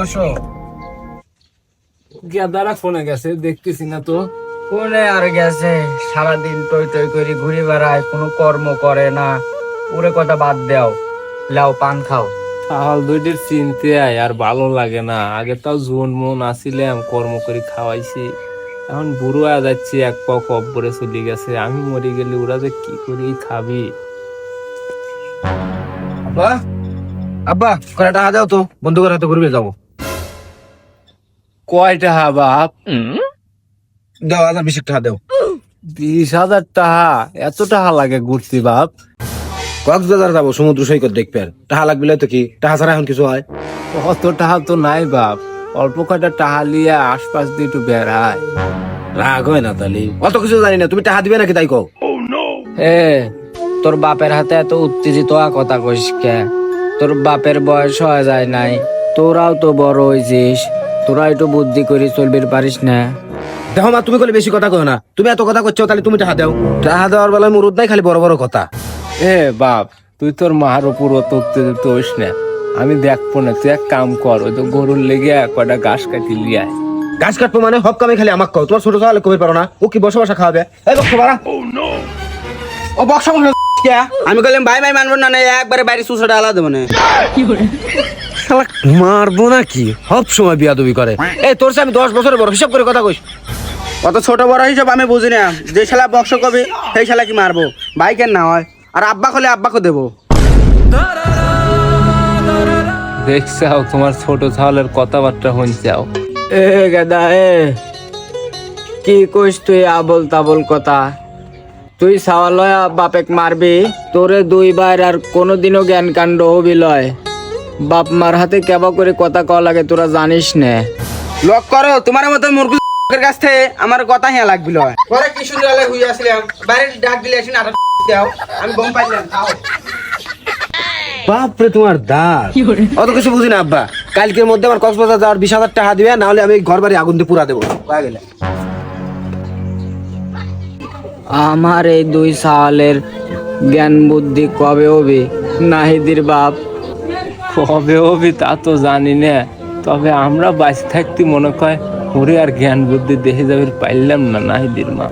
বসো। গেদারা ফোনে গেছে, দেখতেছি না তো। ফোনে আর গেছে, সারাদিন টই টই করে ঘুরে বেড়ায়, কোনো কর্ম করে না। ওরে কথা বাদ দাও, লাও পান খাও। তাহল দুইটির চিনতে আয় আর ভালো লাগে না। আগে তাও জোন মন আসিলাম, কর্ম করে খাওয়াইছি। এখন বুড়ো হয়ে যাচ্ছি, এক পাও কব্বরে চলে গেছে। আমি মরে গেলে ওরা যে কি করে খাবি। আব্বা, আব্বা কয়টা টাকা দাও তো, বন্ধুদের হাতে ঘুরবে যাবো। কয়টা বাপ? দাও 1020 টাকা দাও। 20,000 টাকা? এত টাকা লাগে ঘুরতে বাপ? কক্সবাজার যাবো, সমুদ্র সৈকত দেখবে। টাকা লাগবে তো কি, টাকা ছাড়া এখন কিছু হয়? অত টাকা তো নাই বাপ, অল্প কয়টা টাকা লিয়ে আশপাশ দিয়ে একটু বেড়ায়। রাগ হয় না তালি, অত কিছু জানি না, তুমি টাকা দিবে নাকি তাই কও। এ তোর বাপের হাতে এত উত্তেজিত কথা কইস কে? তোর বাপের বয়স হয়ে যায় নাই, তোরাও তো বড় হয়েছিস, তোরা একটু বুদ্ধি করে চলবি পারিস না? দেখো মা, তুমি বলে বেশি কথা কও না। তুমি এত কথা করছো, তাহলে তুমি টাকা দাও। টাকা দেওয়ার বেলায় মুরুদ নাই, খালি বড় বড় কথা। এ বাপ, তুই তোর মার উপর অত উত্তেজিত হইস না। আমি দেখবো না, তুই এক কাম কর, ওই তো গরুর লেগে কয়টা ঘাস কাটি লিয়ে আয়। গাছ কাটবো মানে হব কামে খালি আমাকে কও। তোমার ছোট তাহলে কবে পারো না? ও কি বসে বসে খাওয়াবে? এই বক্স বাড়া। ও বক্স আমি বললাম ভাই ভাই মানবো না, একবারে বাইরে সুসাটা আলাদা মানে। শালা মারবো নাকি? সব সময় বিয়াদবি করে। এই তোর সাথে আমি 10 বছরের বড়, হিসাব করে কথা কইস। অত ছোট বড় হিসাব আমি বুঝি না। যে শালা বক্স কবি সেই শালা কি মারবো? ভাই কেন না হয়, আর আব্বা হলে আব্বাকে দেবো। দেখছাও তোমার ছোট ছাওয়ালের কথাবার্তা শুনছাও। এ গাদা এ, কি কইস তুই আবল তাবল কথা? তুই সাওয়ালয়া বাপেক মারবি? তোরে 2 বার আর কোনোদিনও জ্ঞান কাণ্ড হবি লয়। বাপ মার হাতে কেবা করে কথা কওয়া লাগে তোরা জানিস না। লক করো, তোমার মতো মুরগুর কাছ থেকে আমার কথা হিয়া লাগবিল। পরে কি সুন্দর আলে হইয়া আসলাম, বাইরে ডাক দিলে আসিন আর দাও, আমি গম পাইলাম। খাও। বাপরে তোমার দাঁত, অত কিছু বুঝি না আব্বা। কালকের মধ্যে আমার কক্সবাজার যাওয়ার 20,000 টাকা দিবে, না হলে আমি ঘর বাড়ি আগুন দিয়ে পুরা দেবো। পাওয়া গেলে আমার এই 2 সালের জ্ঞান বুদ্ধি কবে হবে? নাহিদির বাপ কবে হবি তা তো জানি না, তবে আমরা বাঁচে থাকতে মনে কয় ওরে আর জ্ঞান বুদ্ধি দেখে যাবে পাইলাম না নাহিদির মা।